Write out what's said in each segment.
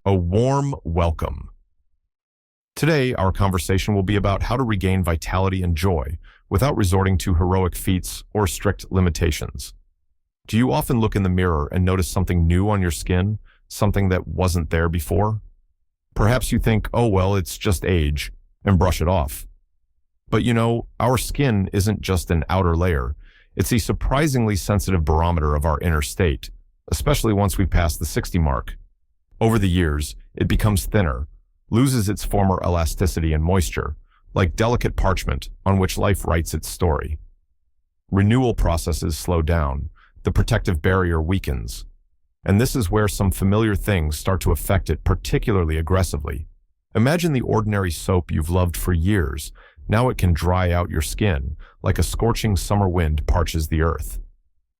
A warm welcome. Today, our conversation will be about how to regain vitality and joy without resorting to heroic feats or strict limitations. Do you often look in the mirror and notice something new on your skin, something that wasn't there before? Perhaps you think, oh well, it's just age, and brush it off. But you know, our skin isn't just an outer layer. It's a surprisingly sensitive barometer of our inner state, especially once we pass the 60 mark. Over the years, it becomes thinner, loses its former elasticity and moisture, like delicate parchment on which life writes its story. Renewal processes slow down, the protective barrier weakens, and this is where some familiar things start to affect it particularly aggressively. Imagine the ordinary soap you've loved for years. Now it can dry out your skin, like a scorching summer wind parches the earth.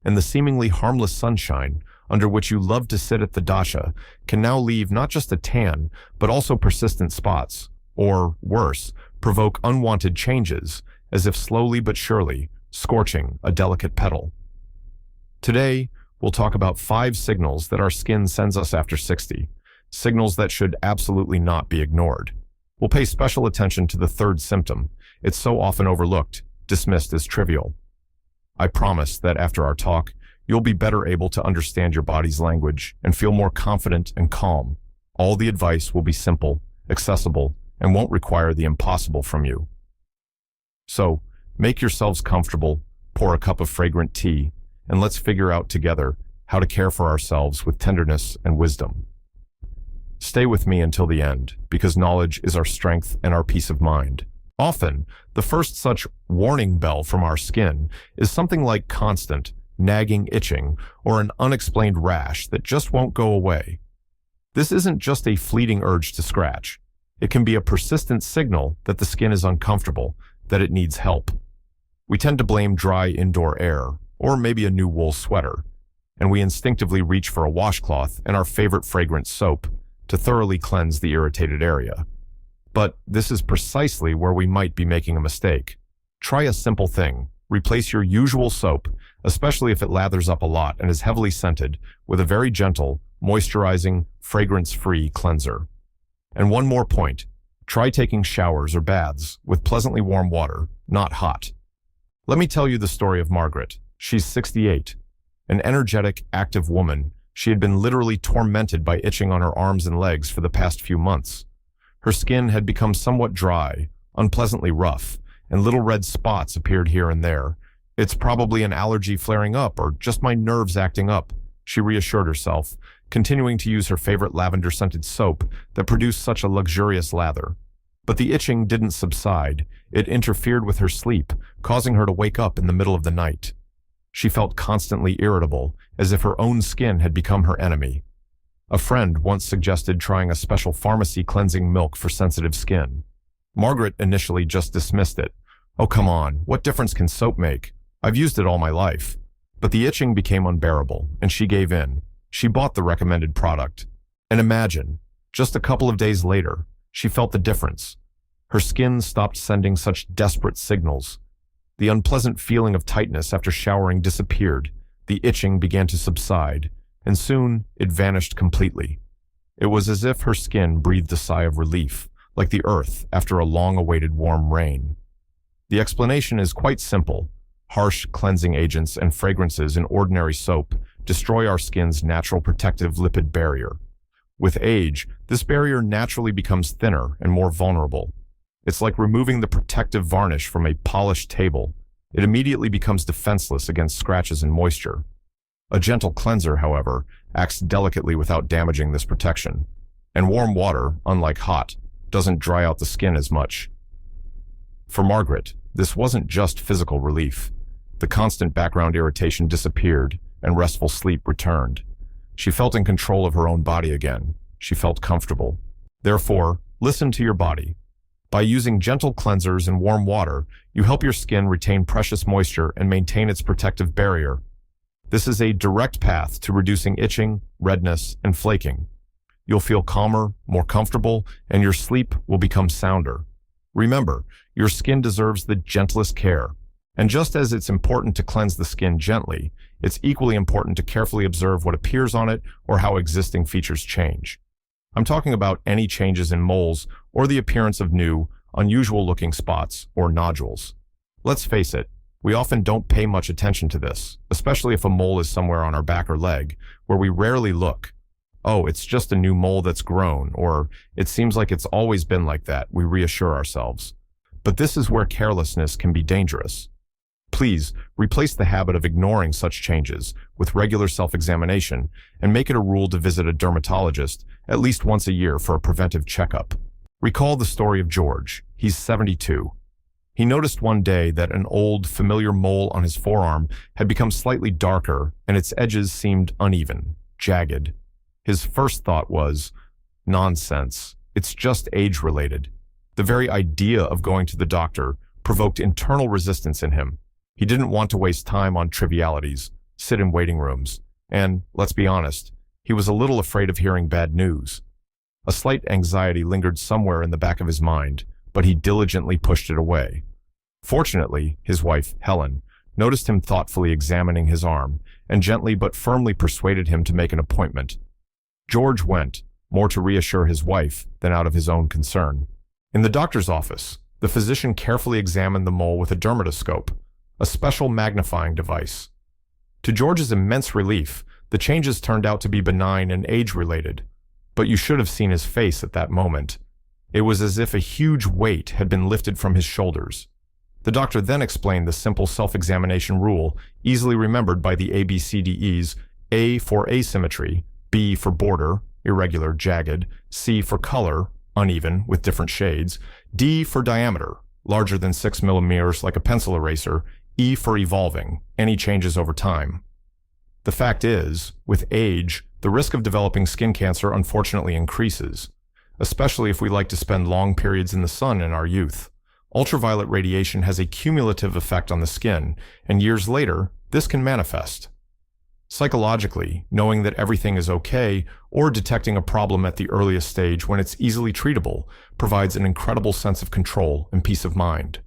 And the seemingly harmless sunshine, under which you love to sit at the dasha, can now leave not just a tan, but also persistent spots, or, worse, provoke unwanted changes, as if slowly but surely scorching a delicate petal. Today, we'll talk about 5 signals that our skin sends us after 60, signals that should absolutely not be ignored. We'll pay special attention to the third symptom. It's so often overlooked, dismissed as trivial. I promise that after our talk, you'll be better able to understand your body's language and feel more confident and calm. All the advice will be simple, accessible, and won't require the impossible from you. So, make yourselves comfortable, pour a cup of fragrant tea, and let's figure out together how to care for ourselves with tenderness and wisdom. Stay with me until the end, because knowledge is our strength and our peace of mind. Often, the first such warning bell from our skin is something like constant, nagging itching, or an unexplained rash that just won't go away. This isn't just a fleeting urge to scratch. It can be a persistent signal that the skin is uncomfortable, that it needs help. We tend to blame dry indoor air, or maybe a new wool sweater, and we instinctively reach for a washcloth and our favorite fragrant soap to thoroughly cleanse the irritated area. But this is precisely where we might be making a mistake. Try a simple thing. Replace your usual soap, especially if it lathers up a lot and is heavily scented, with a very gentle, moisturizing, fragrance-free cleanser. And one more point. Try taking showers or baths with pleasantly warm water, not hot. Let me tell you the story of Margaret. She's 68. An energetic, active woman, she had been literally tormented by itching on her arms and legs for the past few months. Her skin had become somewhat dry, unpleasantly rough, and little red spots appeared here and there. It's probably an allergy flaring up or just my nerves acting up, she reassured herself, continuing to use her favorite lavender-scented soap that produced such a luxurious lather. But the itching didn't subside. It interfered with her sleep, causing her to wake up in the middle of the night. She felt constantly irritable, as if her own skin had become her enemy. A friend once suggested trying a special pharmacy cleansing milk for sensitive skin. Margaret initially just dismissed it. Oh, come on, what difference can soap make? I've used it all my life. But the itching became unbearable, and she gave in. She bought the recommended product. And imagine, just a couple of days later, she felt the difference. Her skin stopped sending such desperate signals. The unpleasant feeling of tightness after showering disappeared. The itching began to subside, and soon it vanished completely. It was as if her skin breathed a sigh of relief, like the earth after a long-awaited warm rain. The explanation is quite simple. Harsh cleansing agents and fragrances in ordinary soap destroy our skin's natural protective lipid barrier. With age, this barrier naturally becomes thinner and more vulnerable. It's like removing the protective varnish from a polished table. It immediately becomes defenseless against scratches and moisture. A gentle cleanser, however, acts delicately without damaging this protection. And warm water, unlike hot, doesn't dry out the skin as much. For Margaret, this wasn't just physical relief. The constant background irritation disappeared, and restful sleep returned. She felt in control of her own body again. She felt comfortable. Therefore, listen to your body. By using gentle cleansers and warm water, you help your skin retain precious moisture and maintain its protective barrier. This is a direct path to reducing itching, redness, and flaking. You'll feel calmer, more comfortable, and your sleep will become sounder. Remember, your skin deserves the gentlest care. And just as it's important to cleanse the skin gently, it's equally important to carefully observe what appears on it or how existing features change. I'm talking about any changes in moles or the appearance of new, unusual-looking spots or nodules. Let's face it, we often don't pay much attention to this, especially if a mole is somewhere on our back or leg, where we rarely look. Oh, it's just a new mole that's grown, or it seems like it's always been like that, we reassure ourselves. But this is where carelessness can be dangerous. Please, replace the habit of ignoring such changes with regular self-examination and make it a rule to visit a dermatologist at least once a year for a preventive checkup. Recall the story of George. He's 72. He noticed one day that an old, familiar mole on his forearm had become slightly darker and its edges seemed uneven, jagged. His first thought was, nonsense, it's just age-related. The very idea of going to the doctor provoked internal resistance in him. He didn't want to waste time on trivialities, sit in waiting rooms, and, let's be honest, he was a little afraid of hearing bad news. A slight anxiety lingered somewhere in the back of his mind, but he diligently pushed it away. Fortunately, his wife, Helen, noticed him thoughtfully examining his arm and gently but firmly persuaded him to make an appointment. George went, more to reassure his wife than out of his own concern. In the doctor's office, the physician carefully examined the mole with a dermatoscope, a special magnifying device. To George's immense relief, the changes turned out to be benign and age-related, but you should have seen his face at that moment. It was as if a huge weight had been lifted from his shoulders. The doctor then explained the simple self-examination rule, easily remembered by the ABCDEs: A for asymmetry, B for border, irregular, jagged, C for color, uneven, with different shades, D for diameter, larger than 6 millimeters like a pencil eraser, E for evolving, any changes over time. The fact is, with age, the risk of developing skin cancer unfortunately increases, especially if we like to spend long periods in the sun in our youth. Ultraviolet radiation has a cumulative effect on the skin, and years later, this can manifest. Psychologically, knowing that everything is okay or detecting a problem at the earliest stage when it's easily treatable provides an incredible sense of control and peace of mind,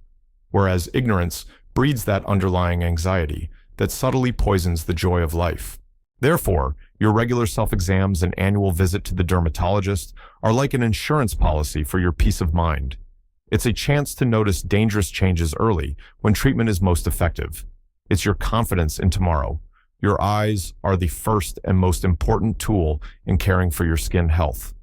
whereas ignorance breeds that underlying anxiety that subtly poisons the joy of life. Therefore, your regular self-exams and annual visit to the dermatologist are like an insurance policy for your peace of mind. It's a chance to notice dangerous changes early when treatment is most effective. It's your confidence in tomorrow. Your eyes are the first and most important tool in caring for your skin health.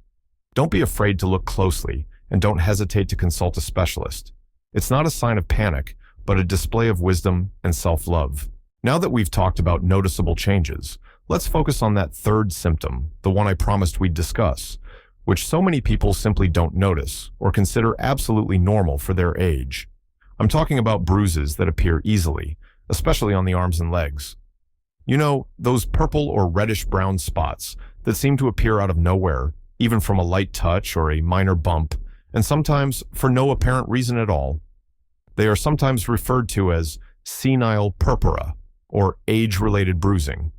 Don't be afraid to look closely, and don't hesitate to consult a specialist. It's not a sign of panic, but a display of wisdom and self-love. Now that we've talked about noticeable changes, let's focus on that third symptom, the one I promised we'd discuss, which so many people simply don't notice or consider absolutely normal for their age. I'm talking about bruises that appear easily, especially on the arms and legs. You know, those purple or reddish-brown spots that seem to appear out of nowhere, even from a light touch or a minor bump, and sometimes for no apparent reason at all. They are sometimes referred to as senile purpura, or age-related bruising.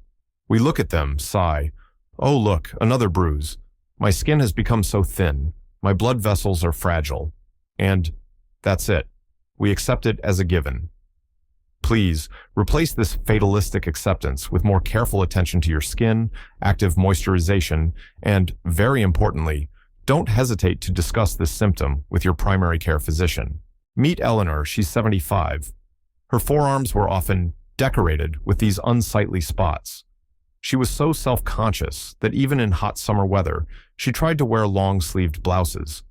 We look at them, sigh, "Oh look, another bruise. My skin has become so thin, my blood vessels are fragile." And that's it. We accept it as a given. Please, replace this fatalistic acceptance with more careful attention to your skin, active moisturization, and, very importantly, don't hesitate to discuss this symptom with your primary care physician. Meet Eleanor, she's 75. Her forearms were often decorated with these unsightly spots. She was so self-conscious that even in hot summer weather, she tried to wear long-sleeved blouses.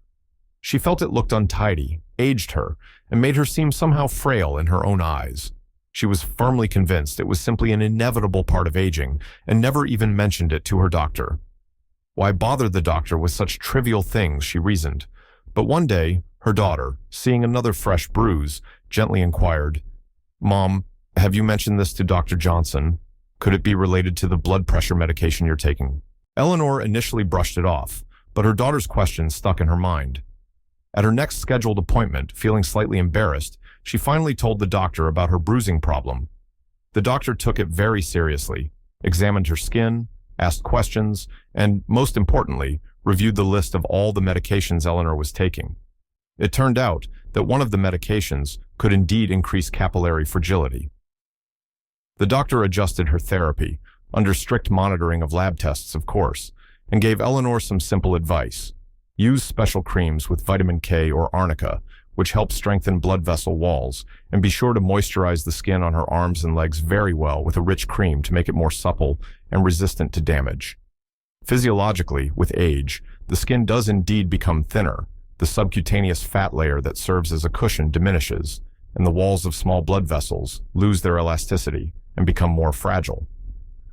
She felt it looked untidy, aged her, and made her seem somehow frail in her own eyes. She was firmly convinced it was simply an inevitable part of aging and never even mentioned it to her doctor. Why bother the doctor with such trivial things, she reasoned. But one day, her daughter, seeing another fresh bruise, gently inquired, "Mom, have you mentioned this to Dr. Johnson? Could it be related to the blood pressure medication you're taking?" Eleanor initially brushed it off, but her daughter's question stuck in her mind. At her next scheduled appointment, feeling slightly embarrassed, she finally told the doctor about her bruising problem. The doctor took it very seriously, examined her skin, asked questions, and, most importantly, reviewed the list of all the medications Eleanor was taking. It turned out that one of the medications could indeed increase capillary fragility. The doctor adjusted her therapy, under strict monitoring of lab tests, of course, and gave Eleanor some simple advice. Use special creams with vitamin K or arnica, which help strengthen blood vessel walls, and be sure to moisturize the skin on her arms and legs very well with a rich cream to make it more supple and resistant to damage. Physiologically, with age, the skin does indeed become thinner. The subcutaneous fat layer that serves as a cushion diminishes, and the walls of small blood vessels lose their elasticity and become more fragile.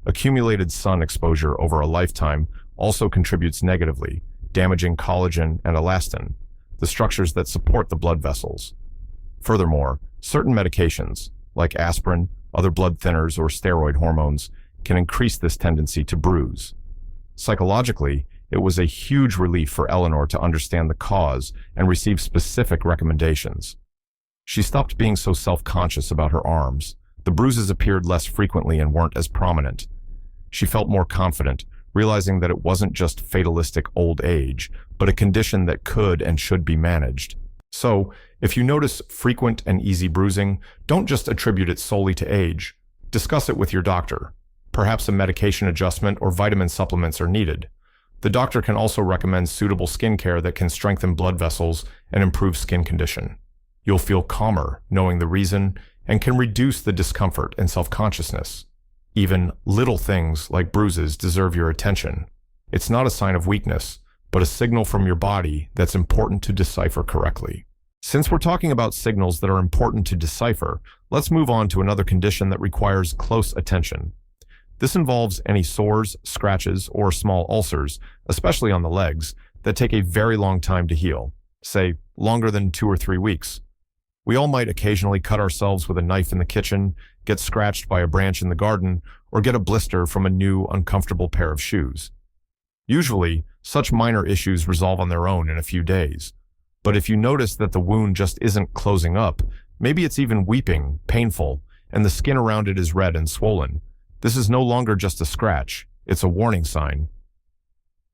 Accumulated sun exposure over a lifetime also contributes negatively, damaging collagen and elastin, the structures that support the blood vessels. Furthermore, certain medications, like aspirin, other blood thinners, or steroid hormones, can increase this tendency to bruise. Psychologically, it was a huge relief for Eleanor to understand the cause and receive specific recommendations. She stopped being so self-conscious about her arms. The bruises appeared less frequently and weren't as prominent. She felt more confident, realizing that it wasn't just fatalistic old age, but a condition that could and should be managed. So, if you notice frequent and easy bruising, don't just attribute it solely to age. Discuss it with your doctor. Perhaps a medication adjustment or vitamin supplements are needed. The doctor can also recommend suitable skincare that can strengthen blood vessels and improve skin condition. You'll feel calmer knowing the reason and can reduce the discomfort and self-consciousness. Even little things like bruises deserve your attention. It's not a sign of weakness, but a signal from your body that's important to decipher correctly. Since we're talking about signals that are important to decipher, let's move on to another condition that requires close attention. This involves any sores, scratches, or small ulcers, especially on the legs, that take a very long time to heal, say longer than 2 or 3 weeks. We all might occasionally cut ourselves with a knife in the kitchen, get scratched by a branch in the garden, or get a blister from a new, uncomfortable pair of shoes. Usually, such minor issues resolve on their own in a few days. But if you notice that the wound just isn't closing up, maybe it's even weeping, painful, and the skin around it is red and swollen, this is no longer just a scratch, it's a warning sign.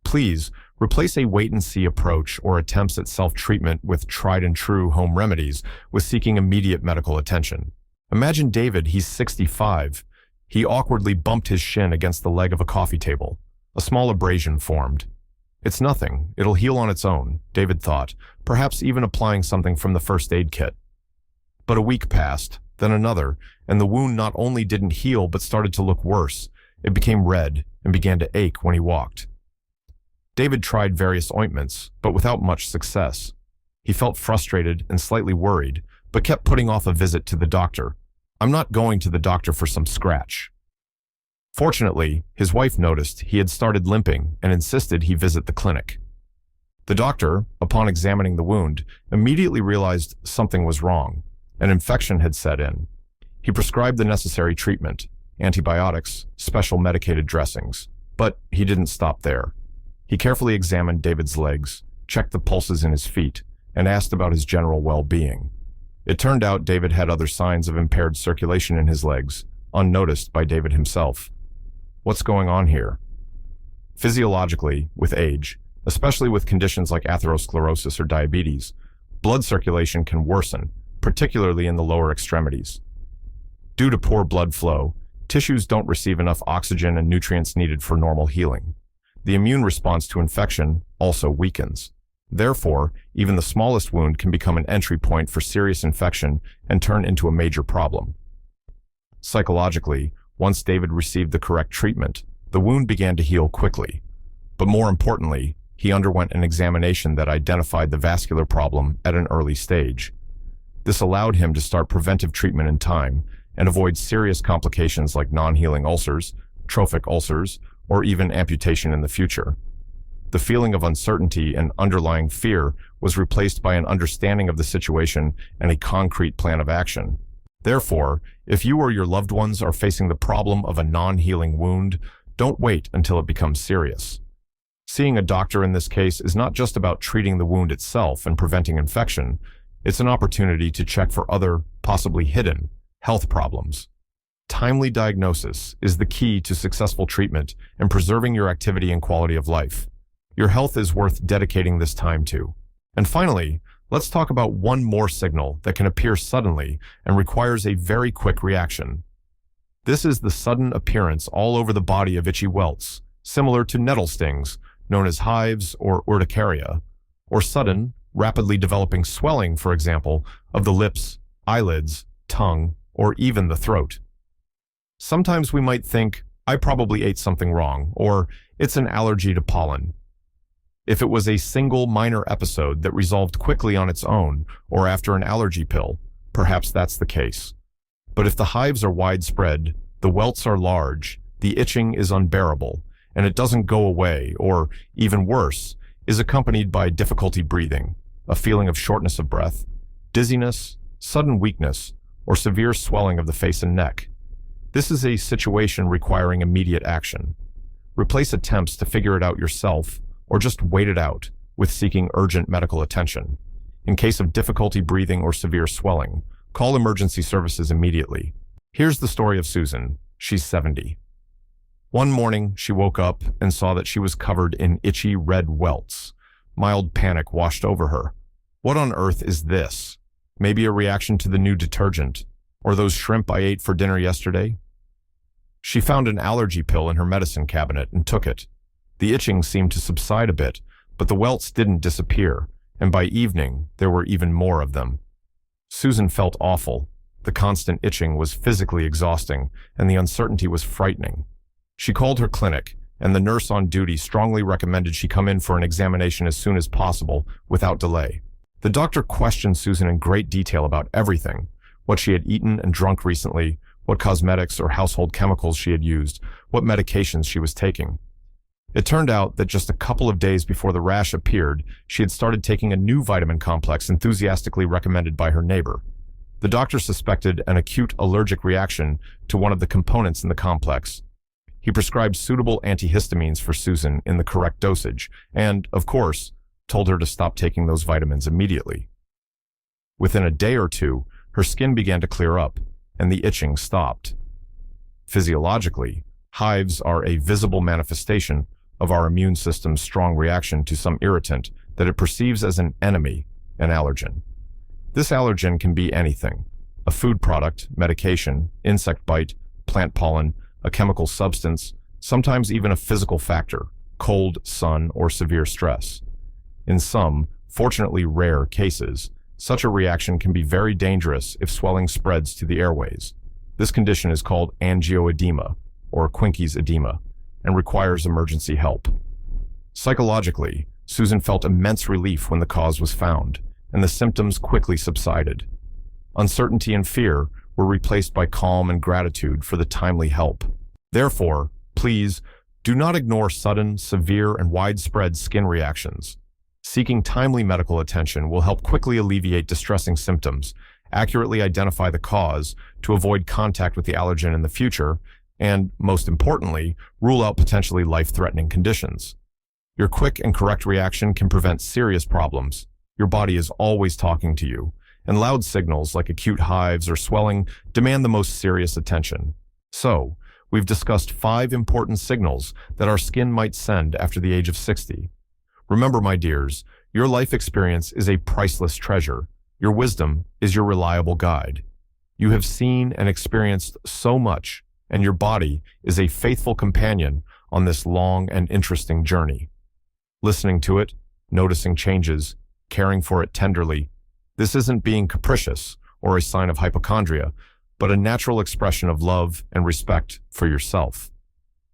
Please, replace a wait-and-see approach or attempts at self-treatment with tried-and-true home remedies with seeking immediate medical attention. Imagine David, he's 65. He awkwardly bumped his shin against the leg of a coffee table. A small abrasion formed. It's nothing, it'll heal on its own, David thought, perhaps even applying something from the first aid kit. But a week passed, then another, and the wound not only didn't heal but started to look worse. It became red and began to ache when he walked. David tried various ointments, but without much success. He felt frustrated and slightly worried, but kept putting off a visit to the doctor. I'm not going to the doctor for some scratch. Fortunately, his wife noticed he had started limping and insisted he visit the clinic. The doctor, upon examining the wound, immediately realized something was wrong. An infection had set in. He prescribed the necessary treatment, antibiotics, special medicated dressings. But he didn't stop there. He carefully examined David's legs, checked the pulses in his feet, and asked about his general well-being. It turned out David had other signs of impaired circulation in his legs, unnoticed by David himself. What's going on here? Physiologically, with age, especially with conditions like atherosclerosis or diabetes, blood circulation can worsen, particularly in the lower extremities. Due to poor blood flow, tissues don't receive enough oxygen and nutrients needed for normal healing. The immune response to infection also weakens. Therefore, even the smallest wound can become an entry point for serious infection and turn into a major problem. Psychologically, once David received the correct treatment, the wound began to heal quickly. But more importantly, he underwent an examination that identified the vascular problem at an early stage. This allowed him to start preventive treatment in time and avoid serious complications like non-healing ulcers, trophic ulcers, or even amputation in the future. The feeling of uncertainty and underlying fear was replaced by an understanding of the situation and a concrete plan of action. Therefore, if you or your loved ones are facing the problem of a non-healing wound, don't wait until it becomes serious. Seeing a doctor in this case is not just about treating the wound itself and preventing infection. It's an opportunity to check for other, possibly hidden, health problems. Timely diagnosis is the key to successful treatment and preserving your activity and quality of life. Your health is worth dedicating this time to. And finally, let's talk about one more signal that can appear suddenly and requires a very quick reaction. This is the sudden appearance all over the body of itchy welts, similar to nettle stings, known as hives or urticaria, or sudden, rapidly developing swelling, for example, of the lips, eyelids, tongue, or even the throat. Sometimes we might think, I probably ate something wrong, or it's an allergy to pollen. If it was a single minor episode that resolved quickly on its own or after an allergy pill, perhaps that's the case. But if the hives are widespread, the welts are large, the itching is unbearable, and it doesn't go away, or, even worse, is accompanied by difficulty breathing, a feeling of shortness of breath, dizziness, sudden weakness, or severe swelling of the face and neck, this is a situation requiring immediate action. Replace attempts to figure it out yourself, or just wait it out, with seeking urgent medical attention. In case of difficulty breathing or severe swelling, call emergency services immediately. Here's the story of Susan. She's 70. One morning, she woke up and saw that she was covered in itchy red welts. Mild panic washed over her. What on earth is this? Maybe a reaction to the new detergent, or those shrimp I ate for dinner yesterday? She found an allergy pill in her medicine cabinet and took it. The itching seemed to subside a bit, but the welts didn't disappear, and by evening, there were even more of them. Susan felt awful. The constant itching was physically exhausting, and the uncertainty was frightening. She called her clinic, and the nurse on duty strongly recommended she come in for an examination as soon as possible, without delay. The doctor questioned Susan in great detail about everything: what she had eaten and drunk recently, what cosmetics or household chemicals she had used, what medications she was taking. It turned out that just a couple of days before the rash appeared, she had started taking a new vitamin complex enthusiastically recommended by her neighbor. The doctor suspected an acute allergic reaction to one of the components in the complex. He prescribed suitable antihistamines for Susan in the correct dosage and, of course, told her to stop taking those vitamins immediately. Within a day or two, her skin began to clear up, and the itching stopped. Physiologically, hives are a visible manifestation of our immune system's strong reaction to some irritant that it perceives as an enemy, an allergen. This allergen can be anything: a food product, medication, insect bite, plant pollen, a chemical substance, sometimes even a physical factor, cold, sun, or severe stress. In some, fortunately rare cases, such a reaction can be very dangerous if swelling spreads to the airways. This condition is called angioedema, or Quincke's edema, and requires emergency help. Psychologically, Susan felt immense relief when the cause was found, and the symptoms quickly subsided. Uncertainty and fear were replaced by calm and gratitude for the timely help. Therefore, please, do not ignore sudden, severe, and widespread skin reactions. Seeking timely medical attention will help quickly alleviate distressing symptoms, accurately identify the cause to avoid contact with the allergen in the future, and, most importantly, rule out potentially life-threatening conditions. Your quick and correct reaction can prevent serious problems. Your body is always talking to you, and loud signals like acute hives or swelling demand the most serious attention. So, we've discussed 5 important signals that our skin might send after the age of 60. Remember, my dears, your life experience is a priceless treasure. Your wisdom is your reliable guide. You have seen and experienced so much, and your body is a faithful companion on this long and interesting journey. Listening to it, noticing changes, caring for it tenderly, this isn't being capricious or a sign of hypochondria, but a natural expression of love and respect for yourself.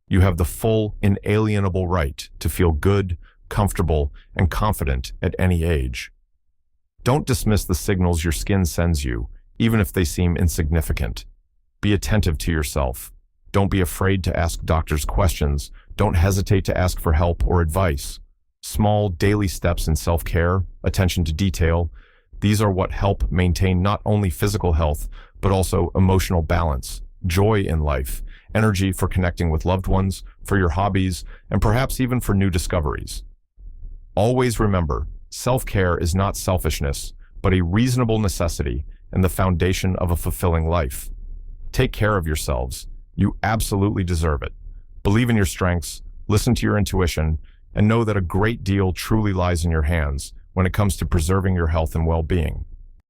You have the full, inalienable right to feel good, comfortable, and confident at any age. Don't dismiss the signals your skin sends you, even if they seem insignificant. Be attentive to yourself. Don't be afraid to ask doctors questions. Don't hesitate to ask for help or advice. Small, daily steps in self-care, attention to detail, these are what help maintain not only physical health, but also emotional balance, joy in life, energy for connecting with loved ones, for your hobbies, and perhaps even for new discoveries. Always remember, self-care is not selfishness, but a reasonable necessity and the foundation of a fulfilling life. Take care of yourselves. You absolutely deserve it. Believe in your strengths, listen to your intuition, and know that a great deal truly lies in your hands when it comes to preserving your health and well-being.